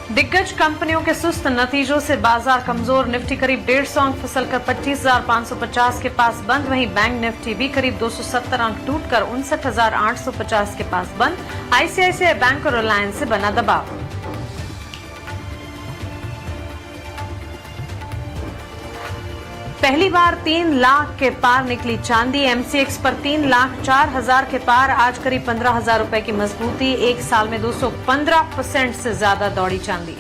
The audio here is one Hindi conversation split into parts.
दिग्गज कंपनियों के सुस्त नतीजों से बाजार कमजोर। निफ्टी करीब 150 अंक फिसलकर 25,550 के पास बंद। वहीं बैंक निफ्टी भी करीब 270 अंक टूटकर 59,850 के पास बंद। आईसीआईसीआई बैंक और रिलायंस से बना दबाव। पहली बार 3 लाख के पार निकली चांदी। एमसीएक्स पर 3,04,000 के पार। आज करीब 15,000 रुपए की मजबूती। एक साल में 215% से ज्यादा दौड़ी चांदी।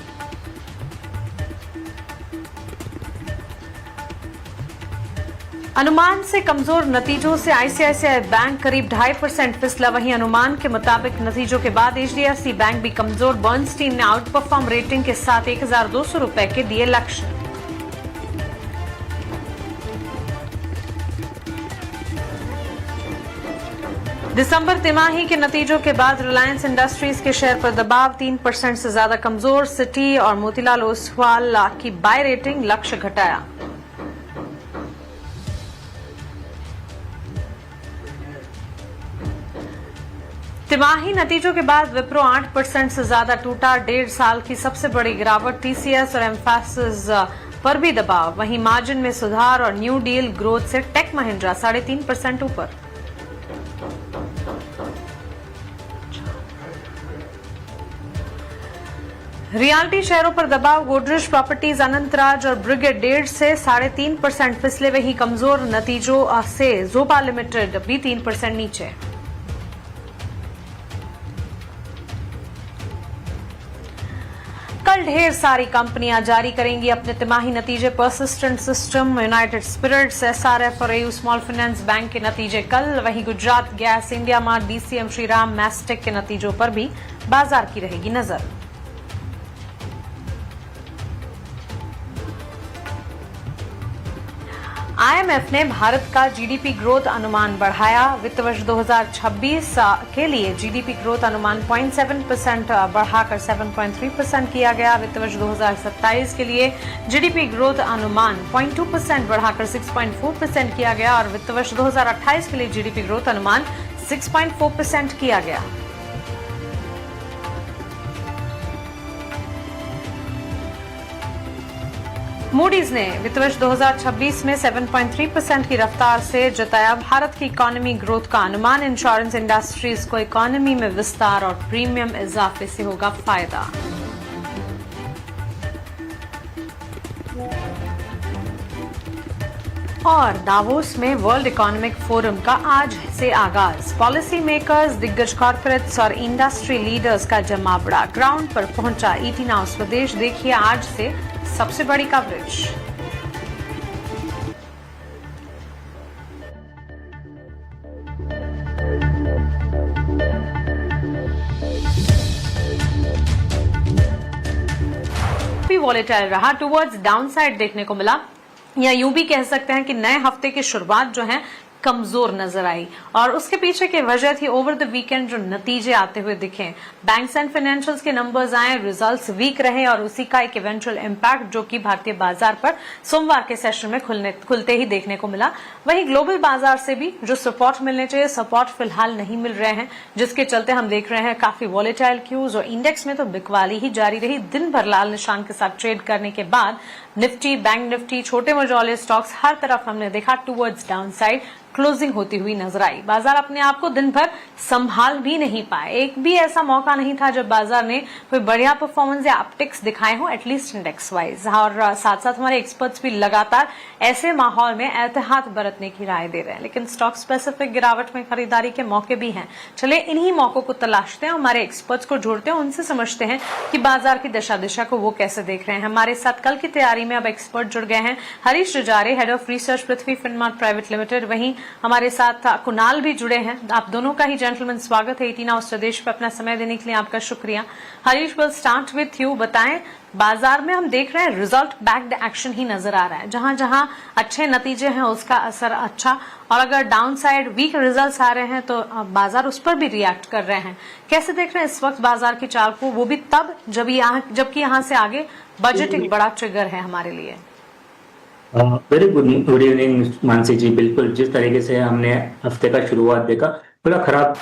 अनुमान से कमजोर नतीजों से आईसीआईसीआई बैंक करीब 2.5% फिसला। वहीं अनुमान के मुताबिक नतीजों के बाद एचडीएफसी बैंक भी कमजोर। बर्नस्टीन ने आउट परफॉर्म रेटिंग के साथ 1,200 रुपए के दिए लक्ष्य। दिसंबर तिमाही के नतीजों के बाद रिलायंस इंडस्ट्रीज के शेयर पर दबाव। 3% से ज्यादा कमजोर। सिटी और मोतीलाल ओसवाल की बाय रेटिंग, लक्ष्य घटाया। तिमाही नतीजों के बाद विप्रो 8% से ज्यादा टूटा। 1.5 साल की सबसे बड़ी गिरावट। टीसीएस और एम्फैसिस पर भी दबाव। वहीं मार्जिन में सुधार और न्यू डील ग्रोथ से टेक महिंद्रा 3.5% ऊपर। रियल्टी शेयरों पर दबाव। गोदरेज प्रॉपर्टीज, अनंतराज और ब्रिगेड 1.5 से 3.5% फिसले। वही कमजोर नतीजों से जोबा लिमिटेड भी 3% नीचे। कल ढेर सारी कंपनियां जारी करेंगी अपने तिमाही नतीजे। Persistent System, United Spirits, SRF और एयू स्मॉल फाइनेंस बैंक के नतीजे कल। वहीं Gujarat Gas, India Mart, DCM, Shriram, Mastek के नतीजों पर भी बाजार की रहेगी नजर। आईएमएफ ने भारत का जीडीपी ग्रोथ अनुमान बढ़ाया। वित्त वर्ष 2026 के लिए जीडीपी ग्रोथ अनुमान 0.7% बढ़ाकर 7.3% किया गया। वित्त वर्ष 2027 के लिए जीडीपी ग्रोथ अनुमान 0.2% बढ़ाकर 6.4% किया गया और वित्त वर्ष 2028 के लिए जीडीपी ग्रोथ अनुमान 6.4% किया गया। मूडीज ने वित्त वर्ष 2026 में 7.3% की रफ्तार से जताया भारत की इकोनॉमी ग्रोथ का अनुमान। इंश्योरेंस इंडस्ट्रीज को इकोनॉमी में विस्तार और प्रीमियम इजाफे से होगा फायदा। और दावोस में वर्ल्ड इकोनॉमिक फोरम का आज से आगाज। पॉलिसी मेकर्स, दिग्गज कॉर्पोरेट्स और इंडस्ट्री लीडर्स का जमावड़ा ग्राउंड पर पहुंचा। ईटी नाउ स्वदेश देखिए आज से सबसे बड़ी कवरेज। भी वॉलेटाइल रहा, टुवर्ड्स डाउनसाइड देखने को मिला, या यूं भी कह सकते हैं कि नए हफ्ते की शुरुआत जो है कमजोर नजर आई और उसके पीछे की वजह थी ओवर द वीकेंड जो नतीजे आते हुए दिखे। बैंक्स एंड फाइनेंशियल्स के नंबर्स आए, रिजल्ट्स वीक रहे और उसी का एक इवेंचुअल इम्पैक्ट जो कि भारतीय बाजार पर सोमवार के सेशन में खुलते ही देखने को मिला। वहीं ग्लोबल बाजार से भी जो सपोर्ट मिलने चाहिए, सपोर्ट फिलहाल नहीं मिल रहे हैं, जिसके चलते हम देख रहे हैं काफी वॉलेटाइल क्यूज और इंडेक्स में तो बिकवाली ही जारी रही। दिन भर लाल निशान के साथ ट्रेड करने के बाद निफ्टी, बैंक निफ्टी, छोटे मझौले स्टॉक्स हर तरफ हमने देखा टुवर्ड्स डाउनसाइड क्लोजिंग होती हुई नजर आई। बाजार अपने आप को दिन भर संभाल भी नहीं पाए। एक भी ऐसा मौका नहीं था जब बाजार ने कोई बढ़िया परफॉर्मेंस या अपटिक्स दिखाए हो, एटलीस्ट इंडेक्स वाइज। और साथ साथ हमारे एक्सपर्ट्स भी लगातार ऐसे माहौल में एहतियात बरतने की राय दे रहे हैं, लेकिन स्टॉक स्पेसिफिक गिरावट में खरीदारी के मौके भी हैं। चलिए इन्हीं मौकों को तलाशते हैं, हमारे एक्सपर्ट्स को जोड़ते हैं, उनसे समझते हैं कि बाजार की दिशा को वो कैसे देख रहे हैं। हमारे साथ कल की तैयारी में अब एक्सपर्ट जुड़ गए हैं। Harish Jujare, head of research, Prithvi Finmart private limited. वहीं हमारे साथ कुणाल भी जुड़े हैं। आप दोनों का ही जेंटलमैन स्वागत है 18 आवर्स स्वदेश पे। अपना समय देने के लिए आपका शुक्रिया। Harish, will start with you. बताएं, बाजार में हम देख रहे हैं रिजल्ट बैक्ड एक्शन ही नजर आ रहा है। जहां जहां अच्छे नतीजे हैं उसका असर अच्छा, और अगर डाउन साइड वीक रिजल्ट्स आ रहे हैं तो बाजार उस पर भी रिएक्ट कर रहे हैं। कैसे देख रहे हैं इस वक्त बाजार की चाल को, वो भी तब जबकि यहाँ से आगे बजट एक बड़ा ट्रिगर है हमारे लिए। वेरी गुड इवनिंग मानसी जी। बिल्कुल जिस तरीके से हमने हफ्ते का शुरुआत देखा, बड़ा खराब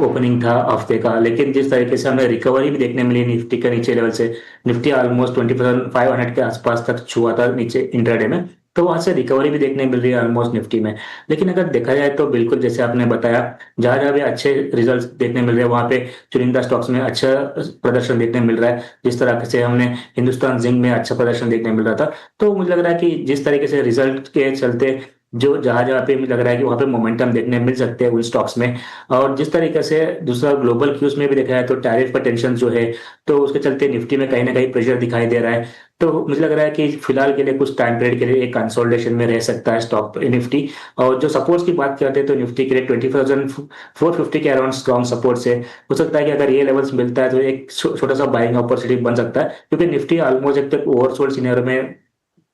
ओपनिंग था हफ्ते का, लेकिन जिस तरीके से हमें रिकवरी भी देखने मिली निफ्टी के नीचे लेवल से, निफ्टी ऑलमोस्ट 20,500 के आसपास तक छुआ था नीचे इंट्राडे में, तो वहां से रिकवरी भी देखने मिल रही है ऑलमोस्ट निफ्टी में। लेकिन अगर देखा जाए तो बिल्कुल जैसे आपने बताया, जहां जहां भी अच्छे रिजल्ट्स देखने मिल रहे हैं वहां पे चुनिंदा स्टॉक्स में अच्छा प्रदर्शन देखने मिल रहा है। जिस तरह से हमने हिंदुस्तान जिंक में अच्छा प्रदर्शन देखने मिल रहा था, तो मुझे लग रहा है कि जिस तरीके से रिजल्ट के चलते जो जहां जहां पे मुझे लग रहा है कि वहां पे मोमेंटम देखने मिल सकते हैं उन स्टॉक्स में। और जिस तरीके से दूसरा ग्लोबल क्यूज में भी देखा है तो टैरिफ पर टेंशन जो है, तो उसके चलते निफ्टी में कहीं ना कहीं प्रेशर दिखाई दे रहा है। तो मुझे लग रहा है कि फिलहाल के लिए कुछ टाइम पीरियड के लिए एक कंसोलिडेशन में रह सकता है स्टॉक निफ्टी। और जो सपोर्ट्स की बात करते हैं तो निफ्टी के लिए 20,450 के अराउंड स्ट्रॉन्ग सपोर्ट से हो सकता है कि अगर ये लेवल्स मिलता है तो एक छोटा सा बाइंग अपॉर्चुनिटी बन सकता है, क्योंकि निफ्टी ऑलमोस्ट एक तक ओवरसोल्ड सिनेरियो में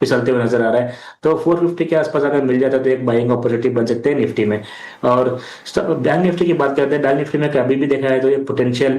फिसलते हुए नजर आ रहा है। तो 450 के आसपास अगर मिल जाता है तो एक बाइंग अपॉर्चुनिटी बन सकते हैं निफ्टी में। और बैंक निफ्टी की बात करते हैं, बैंक निफ्टी में कभी भी देखा है तो एक पोटेंशियल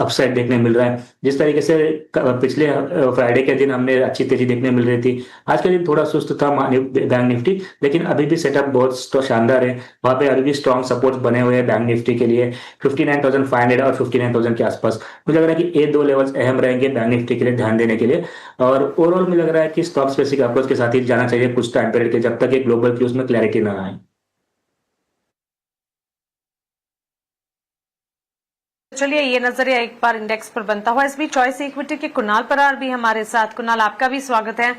अपसाइड देखने मिल रहा है। जिस तरीके से पिछले फ्राइडे के दिन हमने अच्छी तेजी देखने मिल रही थी, आज के दिन थोड़ा सुस्त था बैंक निफ्टी, लेकिन अभी भी सेटअप बहुत तो शानदार है। वहां पे अभी भी स्ट्रॉन्ग सपोर्ट बने हुए हैं बैंक निफ्टी के लिए 59,500 और 59,000 के आसपास। मुझे लग रहा है कि ये दो लेवल्स अहम रहेंगे बैंक निफ्टी के लिए ध्यान देने के लिए। और ओवरऑल मुझे लग रहा है कि स्टॉक स्पेसिफिक अप्रोच के साथ ही जाना चाहिए कुछ टाइम पीरियड के, जब तक एक ग्लोबल क्यूज में क्लैरिटी ना आए। चलिए ये नजरिया एक बार इंडेक्स पर बनता हुआ। इस बीच चॉइस इक्विटी के कुणाल परार भी हमारे साथ। कुणाल, आपका भी स्वागत है।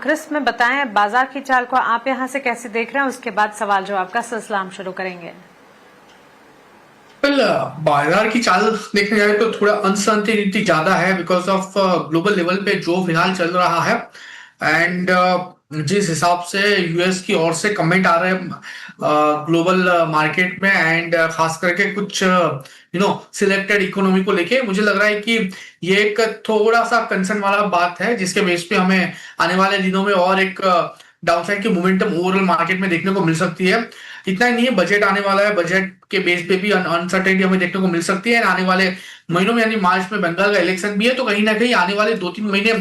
क्रिस्प में बताएं बाजार की चाल को आप यहां से कैसे देख रहे हैं, उसके बाद सवाल जवाब का सिलसिला हम शुरू करेंगे। वेल, बाजार की चाल देखने जाए तो थोड़ा अनसर्टेनिटी ज्यादा है बिकॉज ऑफ ग्लोबल लेवल पे जो फिलहाल चल रहा है। एंड जिस हिसाब से यूएस की ओर से कमेंट आ रहे हैं ग्लोबल मार्केट में, एंड खास करके कुछ सिलेक्टेड इकोनॉमी को लेके, मुझे लग रहा है कि ये एक थोड़ा सा कंसर्न वाला बात है, जिसके बेस पे हमें आने वाले दिनों में और एक डाउनसाइड की मोमेंटम ओवरऑल मार्केट में देखने को मिल सकती है। इतना ही नहीं है, बजट आने वाला है, बजट के बेस पे भी अनसर्टेनिटी हमें देखने को मिल सकती है। आने वाले महीनों में यानी मार्च में बंगाल का इलेक्शन भी है, तो कहीं ना कहीं आने वाले 2-3 महीने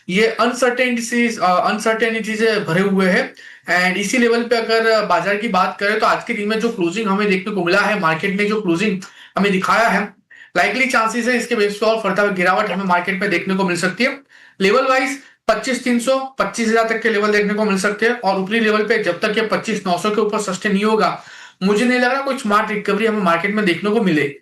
ये अनसर्टेनिटी से भरे हुए हैं। एंड इसी लेवल पे अगर बाजार की बात करें तो आज के दिन में जो क्लोजिंग हमें देखने को मिला है, मार्केट ने जो क्लोजिंग हमें दिखाया है, लाइकली चांसेस है इसके बेस पे और फर्दर गिरावट हमें मार्केट में देखने को मिल सकती है। लेवल वाइज 25,300 25,000 तक के लेवल देखने को मिल सकते हैं, और ऊपरी लेवल पे जब तक ये 25,900 के ऊपर सस्टेन नहीं होगा, मुझे नहीं लग रहा कोई स्मार्ट रिकवरी हमें मार्केट में देखने को मिले।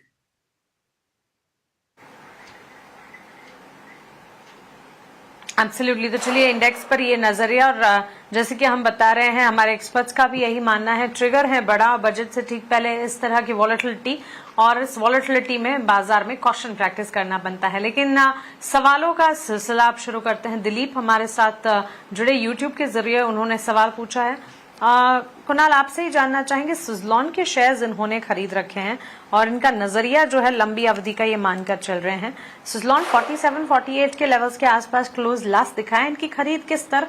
एब्सोल्युटली। तो चलिए इंडेक्स पर ये नजरिया, और जैसे कि हम बता रहे हैं हमारे एक्सपर्ट्स का भी यही मानना है, ट्रिगर है बड़ा, बजट से ठीक पहले इस तरह की वॉलेटिलिटी, और इस वॉलेटिलिटी में बाजार में कॉशन प्रैक्टिस करना बनता है। लेकिन सवालों का सिलसिला आप शुरू करते हैं। दिलीप हमारे साथ जुड़े यूट्यूब के जरिए, उन्होंने सवाल पूछा है। कुणाल, आपसे ही जानना चाहेंगे, सुजलॉन के शेयर्स इन्होंने खरीद रखे हैं और इनका नजरिया जो है लंबी अवधि का ये मानकर चल रहे हैं। सुजलॉन 47-48 के लेवल्स के आसपास क्लोज लास्ट दिखाए। इनकी खरीद के स्तर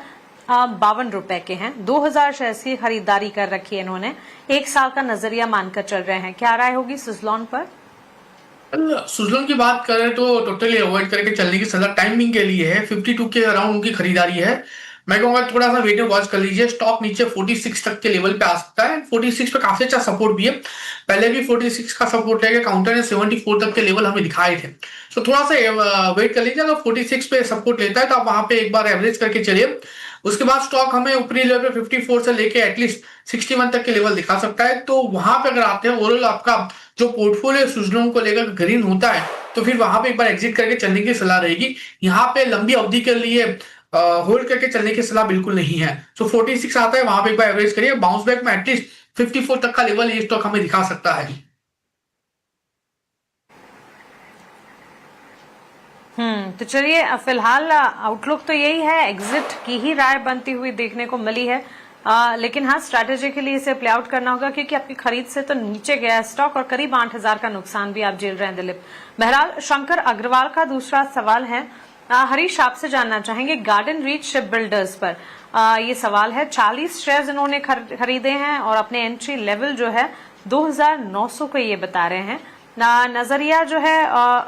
52 रुपए के हैं। 2,000 शेयर्स की खरीदारी कर रखी है इन्होंने, 1 साल का नजरिया मानकर चल रहे हैं। क्या राय होगी सुजलॉन पर? सुजलॉन की बात करें तो टोटली अवॉइड करके चलने की सलाह टाइमिंग के लिए है। 52 के अराउंड उनकी खरीदारी है। मैं कहूंगा थोड़ा सा वेट वॉच कर लीजिए, स्टॉक नीचे 46 तक के लेवल पे आ सकता है। 46 पे काफी अच्छा सपोर्ट भी है, पहले भी 46 का सपोर्ट लेके काउंटर ने 74 तक के लेवल हमें दिखाए थे। तो थोड़ा सा वेट कर लीजिए, अगर 46 पे सपोर्ट लेता है तो आप वहां पे एक बार एवरेज करके चलिए। उसके बाद स्टॉक हमें ऊपरी लेवल पे 54 से लेके एटलीस्ट 61 तक के लेवल दिखा सकता है। तो वहां पे अगर आते हैं, ओवरऑल आपका जो पोर्टफोलियो सुजलॉन को लेकर ग्रीन होता है, तो फिर वहां पे एक बार एग्जिट करके चलने की सलाह रहेगी। यहाँ पे लंबी अवधि के लिए होल्ड करके चलने की सलाह बिल्कुल नहीं है। सो 46 आता है, वहां पे एक बार एवरेज करिए, बाउंस बैक में एटलीस्ट 54 तक का लेवल ये स्टॉक हमें दिखा सकता है। तो चलिए फिलहाल आउटलुक तो यही है, एग्जिट की ही राय बनती हुई देखने को मिली है। लेकिन हाँ, स्ट्रैटेजी के लिए इसे प्ले आउट करना होगा, क्योंकि आपकी खरीद से तो नीचे गया स्टॉक और करीब 8,000 का नुकसान भी आप झेल रहे हैं दिलीप। बहरहाल शंकर अग्रवाल का दूसरा सवाल है। हरीश, आपसे जानना चाहेंगे गार्डन रीच शिप बिल्डर्स पर ये सवाल है। 40 शेयर्स इन्होंने खरीदे हैं और अपने एंट्री लेवल जो है 2,900 को ये बता रहे हैं। नजरिया जो है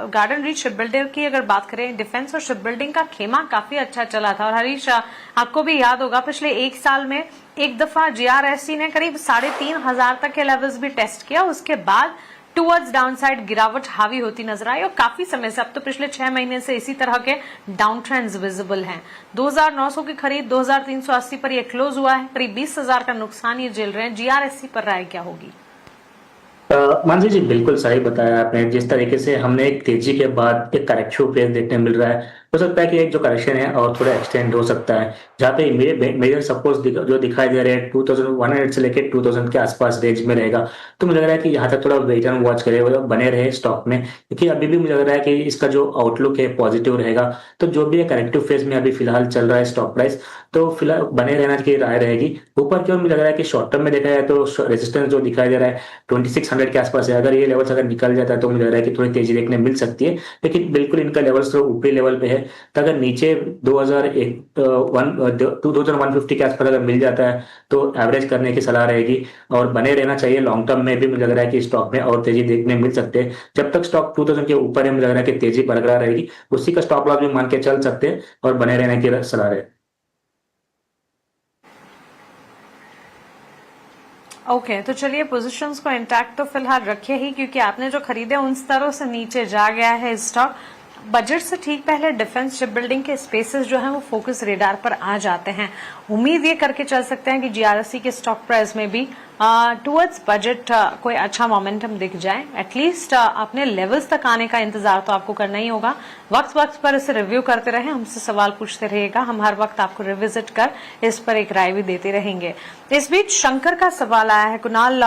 गार्डन रीच शिप बिल्डर की अगर बात करें, डिफेंस और शिप बिल्डिंग का खेमा काफी अच्छा चला था। और हरीश, आपको भी याद होगा पिछले एक साल में एक दफा जीआरएससी ने करीब 3,500 तक के लेवल्स भी टेस्ट किया, उसके बाद टूवर्ड्स डाउनसाइड गिरावट हावी होती नजर आई और काफी समय से, अब तो पिछले 6 महीने से इसी तरह के डाउन ट्रेंड्स विजिबल हैं। 2,900 की खरीद 2,380 पर यह क्लोज हुआ है, करीब 20,000 का नुकसान ये झेल रहे हैं। जीआरएससी पर राय क्या होगी? मानसी जी, बिल्कुल सही बताया आपने। जिस तरीके से हमने एक तेजी के बाद एक करेक्शन फेज देखने मिल रहा है, हो सकता है कि एक जो करेक्शन है और थोड़ा एक्सटेंड हो सकता है, जहाँ पे मेजर सपोर्ट जो दिखाई दे रहे हैं 2100 से लेकर 2000 के आसपास रेंज में रहेगा। तो मुझे लग रहा है कि यहाँ तक थोड़ा वेट एंड वॉच करे, बने रहे स्टॉक में, क्योंकि अभी भी मुझे लग रहा है कि इसका जो आउटलुक है पॉजिटिव रहेगा। तो जो भी है करेक्टिव फेज में अभी फिलहाल चल रहा है स्टॉक प्राइस, तो फिलहाल बने रहना की राय रहेगी। ऊपर की ओर मुझे लग रहा है कि शॉर्ट टर्म में देखा जाए तो रेजिस्टेंस जो दिखाई दे रहा है 2600 के आसपास है। अगर ये लेवल्स अगर निकल जाता है तो मुझे लग रहा है कि थोड़ी तेजी देखने मिल सकती है, लेकिन बिल्कुल इनका लेवल्स तो ऊपरी लेवल पे है। तो अगर नीचे 2150 के आसपास अगर मिल जाता है तो एवरेज करने की सलाह रहेगी और बने रहना चाहिए। लॉन्ग टर्म में भी मुझे लग रहा है कि स्टॉक में और तेजी देखने मिल सकते हैं। जब तक स्टॉक 2000 के ऊपर है, मुझे लग रहा है कि तेजी बरकरार रहेगी, उसी का स्टॉप लॉस भी मान के चल सकते हैं और बने रहने की सलाह है। ओके, तो चलिए पोजीशंस को इंटैक्ट तो फिलहाल रखिए ही, क्योंकि आपने जो खरीदे उन स्तरों से नीचे जा गया है स्टॉक। बजट से ठीक पहले डिफेंस शिप बिल्डिंग के स्पेसेस जो हैं वो फोकस रेडार पर आ जाते हैं। उम्मीद ये करके चल सकते हैं कि जीआरएससी के स्टॉक प्राइस में भी टुवर्ड्स बजट कोई अच्छा मोमेंटम दिख जाए। एटलीस्ट अपने लेवल्स तक आने का इंतजार तो आपको करना ही होगा। वक्त वक्त पर इसे रिव्यू करते रहें, हमसे सवाल पूछते रहिएगा, हम हर वक्त आपको रिविजिट कर इस पर एक राय भी देते रहेंगे। इस बीच शंकर का सवाल आया है, कुणाल,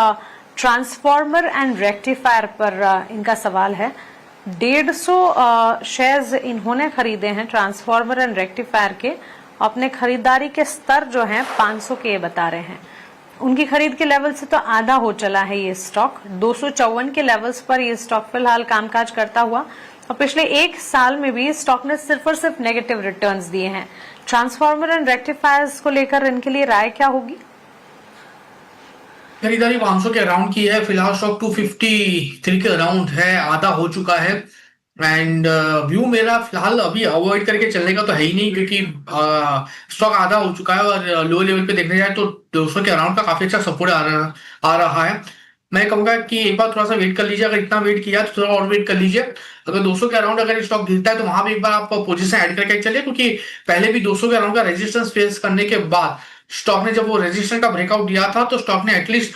ट्रांसफॉर्मर एंड रेक्टिफायर पर इनका सवाल है। 150 शेयर्स इन्होंने खरीदे हैं ट्रांसफॉर्मर एंड रेक्टिफायर के, अपने खरीदारी के स्तर जो हैं 500 के बता रहे हैं। उनकी खरीद के लेवल से तो आधा हो चला है ये स्टॉक। 254 के लेवल्स पर ये स्टॉक फिलहाल कामकाज करता हुआ, और पिछले एक साल में भी स्टॉक ने सिर्फ और सिर्फ नेगेटिव रिटर्न्स दिए हैं। ट्रांसफॉर्मर एंड रेक्टिफायर्स को लेकर इनके लिए राय क्या होगी? खरीदारी 500 के अराउंड की है। फिलहाल स्टॉक 253 के अराउंड है, आधा हो चुका है। एंड व्यू मेरा फिलहाल अभी अवॉइड करके चलने का तो है ही नहीं, क्योंकि स्टॉक आधा हो चुका है और लो लेवल पे देखने जाए तो 200 के अराउंड का काफी अच्छा सपोर्ट आ रहा है। मैं कहूंगा कि एक बार थोड़ा सा वेट कर लीजिए। अगर इतना वेट किया तो थोड़ा और वेट कर लीजिए। अगर 200 के अराउंड अगर स्टॉक गिरता है तो वहां भी एक बार आप पोजीशन ऐड करके चलिए, क्योंकि पहले भी 200 के अराउंड का रेजिस्टेंस फेस करने के बाद स्टॉक ने जब वो रेजिस्टेंस का ब्रेकआउट दिया था तो स्टॉक ने एटलीस्ट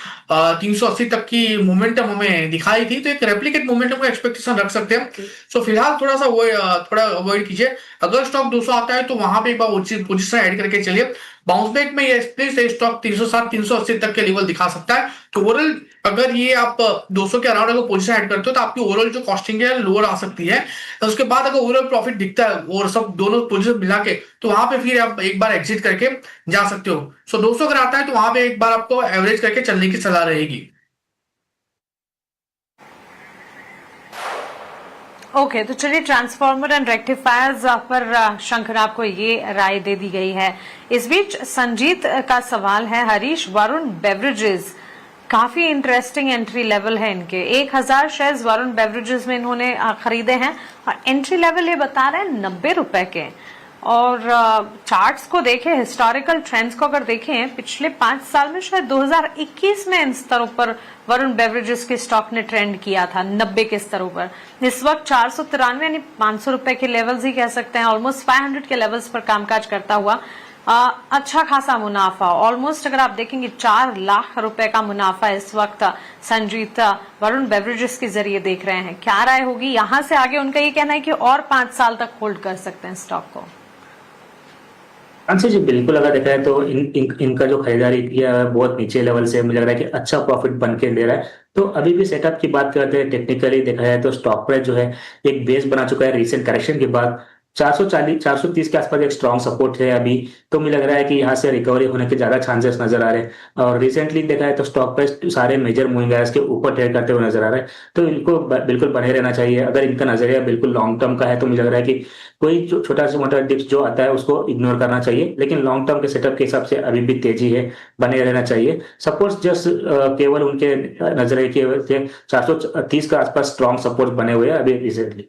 380 तक की मोमेंटम हमें दिखाई थी। तो एक रेप्लिकेट मोमेंटम का एक्सपेक्टेशन रख सकते हैं। सो फिलहाल थोड़ा सा थोड़ा अवॉइड कीजिए। अगर स्टॉक 200 आता है तो वहां पे एक बार पोजीशन ऐड करके चलिए। बाउंस बैक में ये स्टॉक 360 380 तक के लेवल दिखा सकता है। तो ओवरऑल अगर ये आप 200 के अराउंड अगर पोजीशन ऐड करते हो तो आपकी ओवरऑल जो कॉस्टिंग है लोअर आ सकती है। तो उसके बाद अगर ओवरऑल प्रॉफिट दिखता है और सब दोनों पोजीशन मिला के, तो वहां पे फिर आप एक बार एग्जिट करके जा सकते हो। सो 200 अगर आता है तो वहां पे एक बार आपको एवरेज करके चलने की सलाह रहेगी। ओके, तो चलिए ट्रांसफॉर्मर एंड रेक्टिफायर्स पर शंकर आपको ये राय दे दी गई है। इस बीच संजीत का सवाल है, हरीश, वरुण बेवरेजेस काफी इंटरेस्टिंग एंट्री लेवल है इनके। 1000 शेयर्स वरुण बेवरेजेस में इन्होंने खरीदे हैं और एंट्री लेवल ये बता रहे हैं 90 रुपए के। और चार्ट्स को देखें, हिस्टोरिकल ट्रेंड्स को अगर देखें, पिछले 5 साल में शायद 2021 में इन स्तरों पर वरुण बेवरेजेस के स्टॉक ने ट्रेंड किया था 90 के स्तरों पर। इस वक्त 493 यानी 500 रुपए के लेवल्स ही कह सकते हैं, ऑलमोस्ट 500 के लेवल्स पर कामकाज करता हुआ अच्छा खासा मुनाफा। ऑलमोस्ट अगर आप देखेंगे 4 लाख रुपए का मुनाफा इस वक्त संजीत वरुण बेवरेजेस के जरिए देख रहे हैं। क्या राय होगी? यहां से आगे उनका ये कहना है कि और 5 साल तक होल्ड कर सकते हैं स्टॉक को। अंशी जी, बिल्कुल अगर देखा है तो इनका जो खरीदारी किया है बहुत नीचे लेवल से, मुझे लग रहा है कि अच्छा प्रॉफिट बन के दे रहा है। तो अभी भी सेटअप की बात करते हैं, टेक्निकली देखा जाए तो स्टॉक प्राइस जो है एक बेस बना चुका है रिसेंट करेक्शन के बाद। 440 430 के आसपास एक स्ट्रॉन्ग सपोर्ट है अभी, तो मुझे लग रहा है कि यहाँ से रिकवरी होने के ज्यादा चांसेस नजर आ रहे हैं। और रिसेंटली देखा है तो स्टॉक पे सारे मेजर मूविंग एवरेज के ऊपर ट्रेड करते हुए नजर आ रहे हैं, तो इनको बिल्कुल बने रहना चाहिए। अगर इनका नजरिया बिल्कुल लॉन्ग टर्म का है तो मुझे लग रहा है कि कोई छोटा से मोटा डिप्स जो आता है उसको इग्नोर करना चाहिए, लेकिन लॉन्ग टर्म के सेटअप के हिसाब से अभी भी तेजी है, बने रहना चाहिए। सपोर्ट जस्ट केवल उनके नजरिए की वजह से 430 के आसपास स्ट्रॉन्ग सपोर्ट बने हुए हैं अभी रिसेंटली।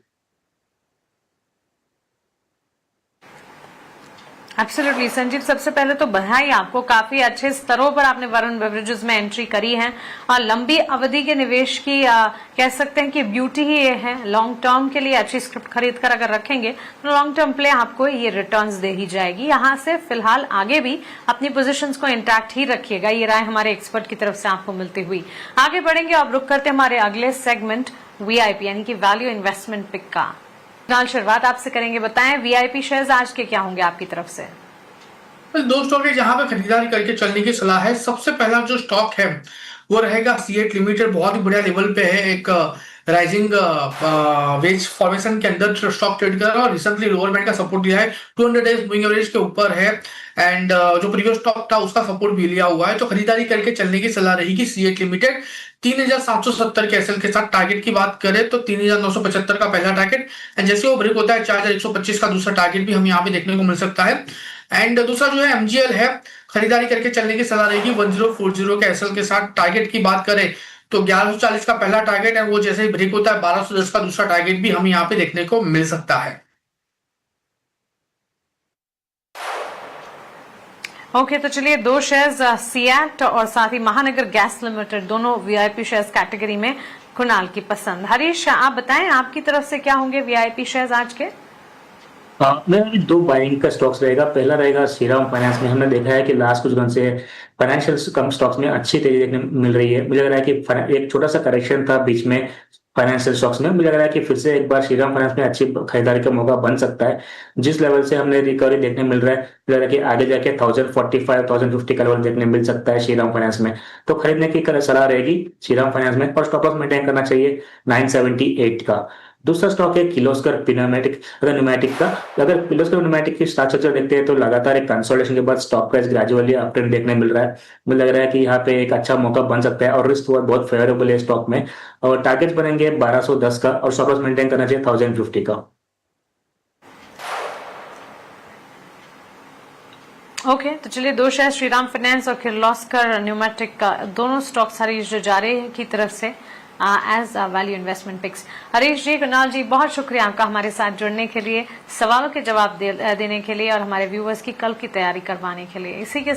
एब्सोल्युटली संजीव, सबसे पहले तो बधाई आपको, काफी अच्छे स्तरों पर आपने वरुण बेवरेजेस में एंट्री करी है और लंबी अवधि के निवेश की कह सकते हैं कि ब्यूटी ही ये है। लॉन्ग टर्म के लिए अच्छी स्क्रिप्ट खरीद कर अगर रखेंगे तो लॉन्ग टर्म प्ले आपको ये रिटर्न्स दे ही जाएगी। यहाँ से फिलहाल आगे भी अपनी पोजीशंस को इंटैक्ट ही रखिएगा, ये राय हमारे एक्सपर्ट की तरफ से आपको मिलती हुई। आगे बढ़ेंगे, अब रुक करते हमारे अगले सेगमेंट वीआईपी यानी कि वैल्यू इन्वेस्टमेंट पिक का। फिलहाल शुरुआत आपसे करेंगे, बताएं वीआईपी शेयर्स आज के क्या होंगे आपकी तरफ से? दो स्टॉक है जहां पे खरीदारी करके चलने की सलाह है। सबसे पहला जो स्टॉक है वो रहेगा सीएट लिमिटेड। बहुत ही बढ़िया लेवल पे है, एक राइजिंग वेज फॉर्मेशन के अंदर स्टॉक ट्रेड कर रहा है और रिसेंटली लोअर बैंड का सपोर्ट दिया है, 200 डेज मूविंग एवरेज के ऊपर है एंड जो प्रीवियस स्टॉक था उसका सपोर्ट भी लिया हुआ है। तो खरीदारी करके चलने की सलाह रहेगी सीएट लिमिटेड। 3770 के एसएल के साथ टारगेट की बात करें तो 3975 का पहला टारगेट एंड जैसे वो ब्रेक होता है 4125 का दूसरा टारगेट भी हम यहाँ पे देखने को मिल सकता है। एंड दूसरा जो है एमजीएल है, खरीदारी करके चलने की सलाह रहेगी 1040 के एसएल के साथ। टारगेट की बात करें तो 1140 का पहला टारगेट है, वो जैसे ही ब्रेक होता है 1210 का दूसरा टारगेट भी हमें यहाँ पे देखने को मिल सकता है। ओके, तो चलिए दो शेयर्स सीएट और साथ ही महानगर गैस लिमिटेड, दोनों वीआईपी शेयर्स कैटेगरी में कुणाल की पसंद। हरीश, आप बताएं आपकी तरफ से क्या होंगे वीआईपी शेयर्स आज के? मेरा अभी दो बाइंग का स्टॉक्स रहेगा। पहला रहेगा श्रीराम फाइनेंस में। हमने देखा है कि लास्ट कुछ दिन से फाइनेंशियल कम स्टॉक्स में अच्छी तेजी देखने मिल रही है। मुझे लग रहा है कि एक छोटा सा करेक्शन था बीच में फाइनेंशियल स्टॉक्स में, मुझे लग रहा है कि फिर से एक बार श्रीराम फाइनेंस में अच्छी खरीदारी का मौका बन सकता है। जिस लेवल से हमने रिकवरी देखने मिल रहा है, मुझे लग रहा है कि आगे जाके 1045 1050 का लेवल देखने मिल सकता है श्रीराम फाइनेंस में। तो खरीदने की सलाह रहेगी श्रीराम फाइनेंस में और स्टॉप लॉस मेंटेन करना चाहिए 978 का। दूसरा स्टॉक है किर्लोस्कर न्यूमैटिक का। अगर किर्लोस्कर न्यूमैटिक की स्ट्रक्चर देखते हैं तो लगातार एक कंसोलिडेशन के बाद स्टॉक प्राइस ग्रेजुअली अपट्रेंड देखने मिल रहा है। मुझे लग रहा है कि यहाँ पे एक अच्छा मौका बन सकता है और रिस्क बहुत फेवरेबल है स्टॉक में। और टारगेट्स बनेंगे 1210 का और स्टॉप लॉस मेंटेन करना चाहिए 1050 का। ओके, तो चलिए दो शेयर श्रीराम फाइनेंस और किर्लोस्कर न्यूमैटिक का, दोनों स्टॉक्स हरीश जो जा रहे हैं की तरफ से edge value investment picks. Harish ji, Kunal ji, बहुत शुक्रिया आपका हमारे साथ जुड़ने के लिए, सवालों के जवाब देने के लिए और हमारे व्यूअर्स की कल की तैयारी करवाने के लिए। इसी के